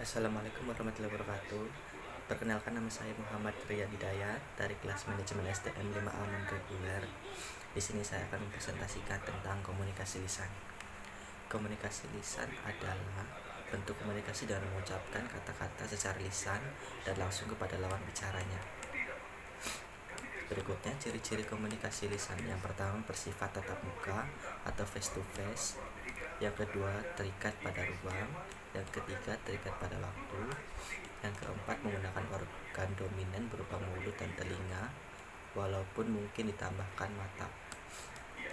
Assalamualaikum warahmatullahi wabarakatuh. Perkenalkan, nama saya Muhammad Ria Hidayat dari kelas manajemen STM 5A non-reguler. Di sini saya akan mempresentasikan tentang komunikasi lisan. Komunikasi lisan adalah bentuk komunikasi dengan mengucapkan kata-kata secara lisan dan langsung kepada lawan bicaranya. Berikutnya ciri-ciri komunikasi lisan. Yang pertama, bersifat tatap muka atau face to face. Yang kedua, terikat pada ruang. Yang ketiga, terikat pada waktu. Yang keempat, menggunakan organ dominan berupa mulut dan telinga, walaupun mungkin ditambahkan mata.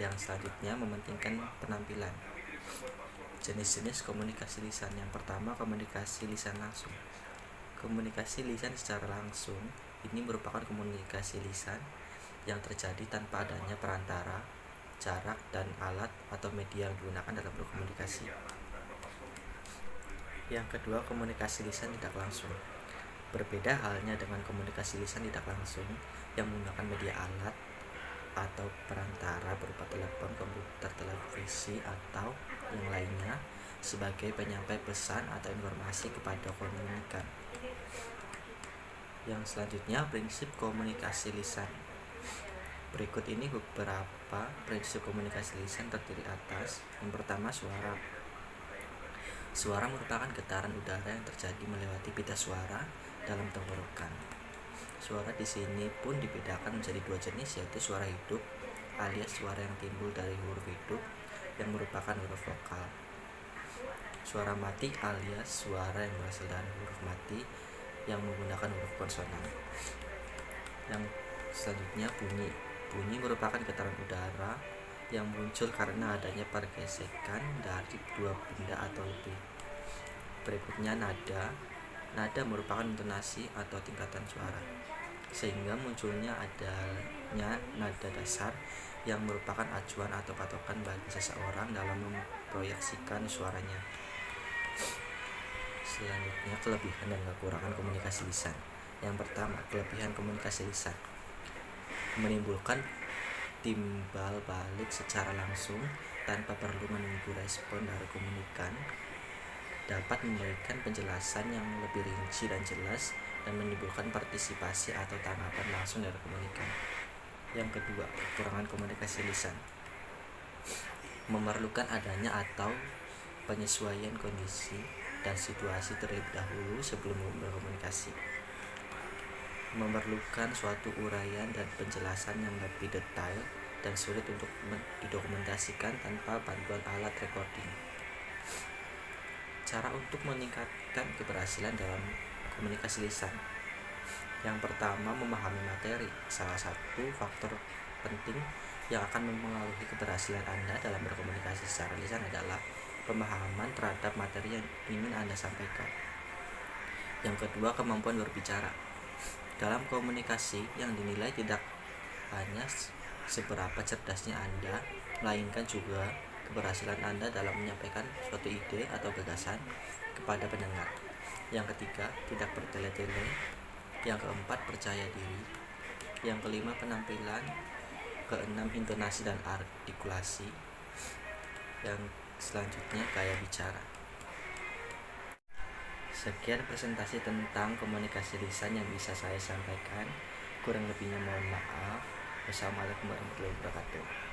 Yang selanjutnya, mementingkan penampilan. Jenis-jenis komunikasi lisan. Yang pertama, komunikasi lisan langsung. Komunikasi lisan secara langsung ini merupakan komunikasi lisan yang terjadi tanpa adanya perantara, jarak, dan alat atau media yang digunakan dalam berkomunikasi. Yang kedua, komunikasi lisan tidak langsung. Berbeda halnya dengan komunikasi lisan tidak langsung yang menggunakan media alat atau perantara berupa telepon, komputer, televisi, atau yang lainnya sebagai penyampai pesan atau informasi kepada komunikan. Yang selanjutnya, prinsip komunikasi lisan. Berikut ini beberapa prinsip komunikasi lisan terdiri atas. Yang pertama, suara. Suara merupakan getaran udara yang terjadi melewati pita suara dalam tenggorokan. Suara di sini pun dibedakan menjadi dua jenis, yaitu suara hidup alias suara yang timbul dari huruf hidup yang merupakan huruf vokal. Suara mati alias suara yang berasal dari huruf mati yang menggunakan huruf konsonan. Yang selanjutnya, bunyi. Bunyi merupakan getaran udara yang muncul karena adanya pergesekan dari dua benda atau lebih. Berikutnya, nada. Nada merupakan intonasi atau tingkatan suara, sehingga munculnya adanya nada dasar yang merupakan acuan atau patokan bagi seseorang dalam memproyeksikan suaranya. Selanjutnya, kelebihan dan kekurangan komunikasi lisan. Yang pertama, kelebihan komunikasi lisan: menimbulkan timbal balik secara langsung tanpa perlu menunggu respon dari komunikan, dapat memberikan penjelasan yang lebih rinci dan jelas, dan menimbulkan partisipasi atau tanggapan langsung dari komunikan. Yang kedua, kekurangan komunikasi lisan: memerlukan adanya atau penyesuaian kondisi dan situasi terlebih dahulu sebelum berkomunikasi, memerlukan suatu uraian dan penjelasan yang lebih detail dan sulit untuk didokumentasikan tanpa bantuan alat recording. Cara untuk meningkatkan keberhasilan dalam komunikasi lisan. Yang pertama, memahami materi. Salah satu faktor penting yang akan mempengaruhi keberhasilan Anda dalam berkomunikasi secara lisan adalah pemahaman terhadap materi yang ingin Anda sampaikan. Yang kedua, kemampuan berbicara. Dalam komunikasi yang dinilai tidak hanya seberapa cerdasnya Anda, melainkan juga keberhasilan Anda dalam menyampaikan suatu ide atau gagasan kepada pendengar. Yang ketiga, tidak bertele-tele. Yang keempat, percaya diri. Yang kelima, penampilan. Keenam, intonasi dan artikulasi. Yang selanjutnya, gaya bicara. Sekian presentasi tentang komunikasi lisan yang bisa saya sampaikan. Kurang lebihnya mohon maaf. Wassalamualaikum warahmatullahi wabarakatuh.